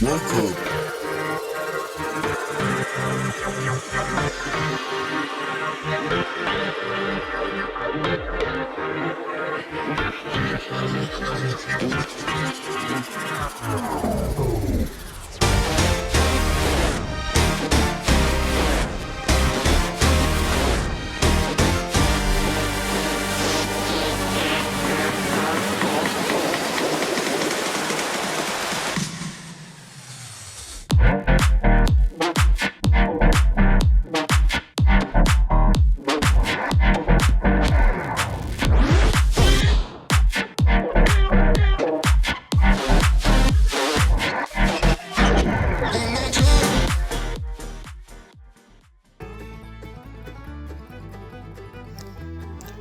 Welcome.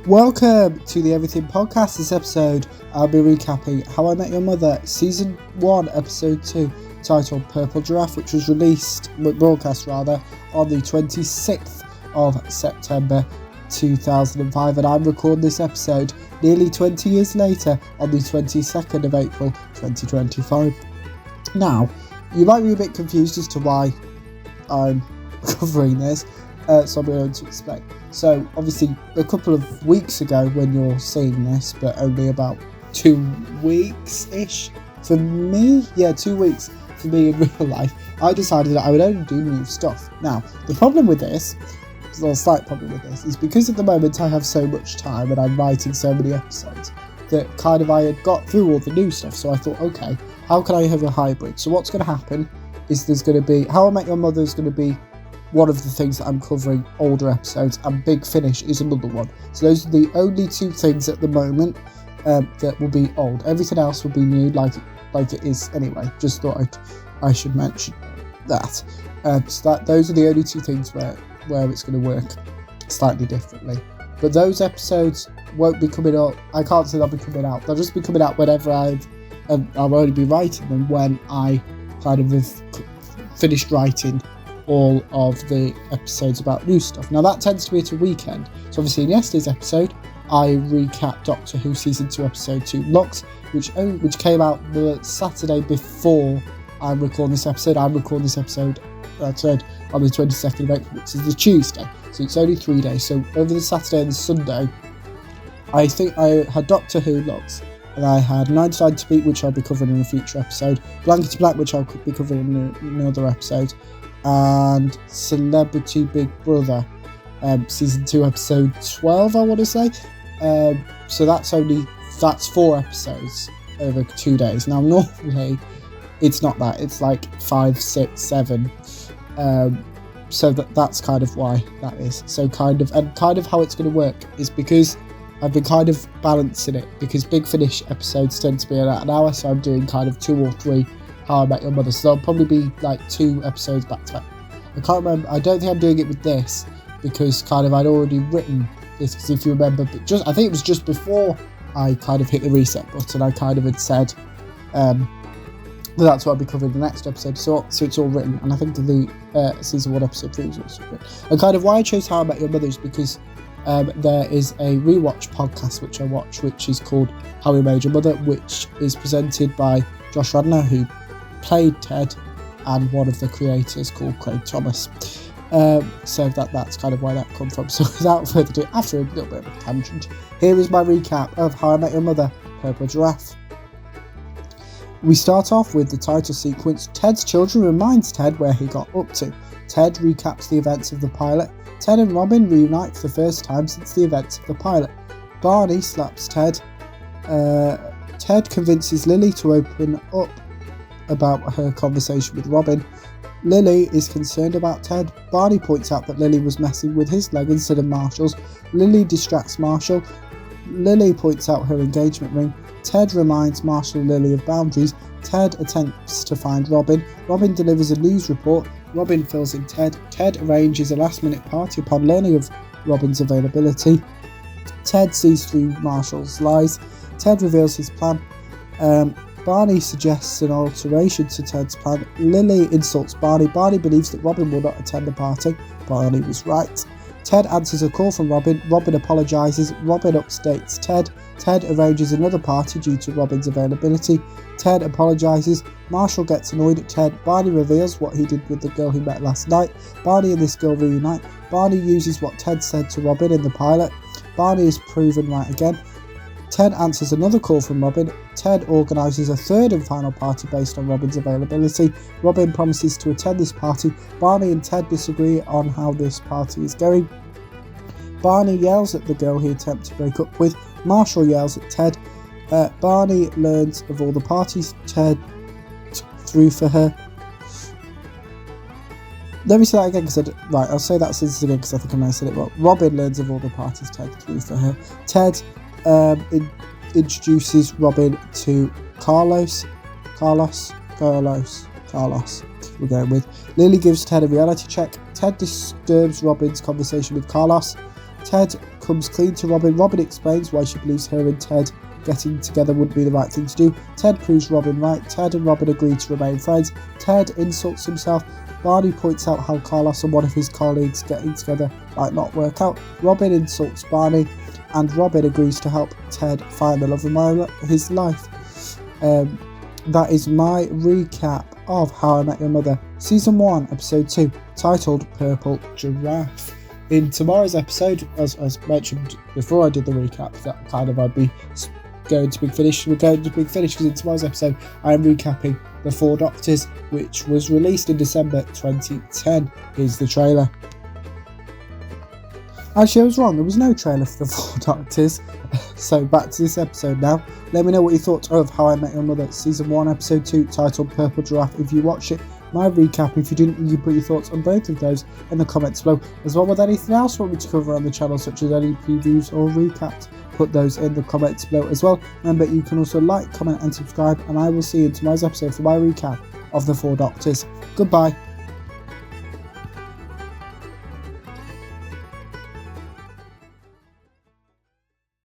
Welcome to the Everything Podcast. This episode, I'll be recapping How I Met Your Mother Season 1, Episode 2, titled Purple Giraffe, which was broadcast on the 26th of September 2005, and I'm recording this episode nearly 20 years later on the 22nd of April 2025. Now, you might be a bit confused as to why I'm covering this, so I'm going to explain. So, obviously, a couple of weeks ago when you're seeing this, but only about 2 weeks-ish for me, 2 weeks for me in real life, I decided that I would only do new stuff. Now, the problem with this, or a slight problem with this, is because at the moment I have so much time and I'm writing so many episodes that I had got through all the new stuff, so I thought, okay, how can I have a hybrid? So what's going to happen is there's going to be, How I Met Your Mother is going to be one of the things that I'm covering, older episodes, and Big Finish is another one. So those are the only two things at the moment that will be old. Everything else will be new, like it is anyway. Just thought I should mention that. So those are the only two things where it's going to work slightly differently. But those episodes won't be coming up. I can't say they'll be coming out. They'll just be coming out whenever I'll only be writing them when I kind of have finished writing all of the episodes about new stuff. Now that tends to be at a weekend. So obviously in yesterday's episode, I recapped Doctor Who Season 2 Episode 2 Lux, which came out the Saturday before I'm recording this episode. I'm recording this episode on the 22nd of April, which is the Tuesday. So it's only 3 days. So over the Saturday and the Sunday, I think I had Doctor Who Lux, and I had 99 to Beat, which I'll be covering in a future episode, Blankety Black, which I'll be covering in another episode, and Celebrity Big Brother, Season 2 Episode 12, I want to say. So that's 4 episodes over 2 days. Now normally it's not that, it's like 5, 6, 7. So that's kind of why that is. So kind of how it's going to work is because I've been kind of balancing it, because Big Finish episodes tend to be about an hour, so I'm doing kind of 2 or 3 How I Met Your Mother. So there'll probably be like 2 episodes back to back. I can't remember. I don't think I'm doing it with this because I'd already written this. Because if you remember, but I think it was just before I kind of hit the reset button. I kind of had said that's what I'll be covering the next episode. So it's all written, and I think the season 1 episode 3 was also written. And kind of why I chose How I Met Your Mother is because there is a rewatch podcast which I watch, which is called How We Made Your Mother, which is presented by Josh Radnor, who played Ted, and one of the creators called Craig Thomas. So that's kind of where that come from. So without further ado, after a little bit of a tangent, here is my recap of How I Met Your Mother, Purple Giraffe. We start off with the title sequence. Ted's children reminds Ted where he got up to. Ted recaps the events of the pilot. Ted and Robin reunite for the first time since the events of the pilot. Barney slaps Ted. Ted convinces Lily to open up about her conversation with Robin. Lily is concerned about Ted. Barney points out that Lily was messing with his leg instead of Marshall's. Lily distracts Marshall. Lily points out her engagement ring. Ted reminds Marshall and Lily of boundaries. Ted attempts to find Robin. Robin delivers a news report. Robin fills in Ted. Ted arranges a last-minute party upon learning of Robin's availability. Ted sees through Marshall's lies. Ted reveals his plan. Barney suggests an alteration to Ted's plan. Lily insults Barney. Barney believes that Robin will not attend the party. Barney was right. Ted answers a call from Robin. Robin apologises. Robin updates Ted. Ted arranges another party due to Robin's availability. Ted apologises. Marshall gets annoyed at Ted. Barney reveals what he did with the girl he met last night. Barney and this girl reunite. Barney uses what Ted said to Robin in the pilot. Barney is proven right again. Ted answers another call from Robin. Ted organises a third and final party based on Robin's availability. Robin promises to attend this party. Barney and Ted disagree on how this party is going. Barney yells at the girl he attempts to break up with. Marshall yells at Ted. Barney learns of all the parties Ted threw for her. Let me say that again I'll say that sentence again because I think I may have said it wrong. Robin learns of all the parties Ted threw for her. Ted introduces Robin to Carlos, we're going with. Lily gives Ted a reality check. Ted disturbs Robin's conversation with Carlos. Ted comes clean to Robin. Robin explains why she believes her and Ted getting together wouldn't be the right thing to do. Ted proves Robin right. Ted and Robin agree to remain friends. Ted insults himself. Barney points out how Carlos and one of his colleagues getting together might not work out. Robin insults Barney, and Robin agrees to help Ted find the love of his life. That is my recap of How I Met Your Mother, Season 1, Episode 2, titled Purple Giraffe. In tomorrow's episode, as mentioned before I did the recap, that kind of I'd be going to Big Finish. We're going to Big Finish because in tomorrow's episode I am recapping The Four Doctors, which was released in December 2010. Here's the trailer. Actually, I was wrong. There was no trailer for The Four Doctors. So back to this episode now. Let me know what you thought of How I Met Your Mother, Season 1, Episode 2, titled Purple Giraffe if you watched it. My recap, if you didn't, you put your thoughts on both of those in the comments below. As well with anything else you want me to cover on the channel, such as any previews or recaps, put those in the comments below as well. Remember, you can also like, comment and subscribe, and I will see you in tomorrow's episode for my recap of The Four Doctors. Goodbye.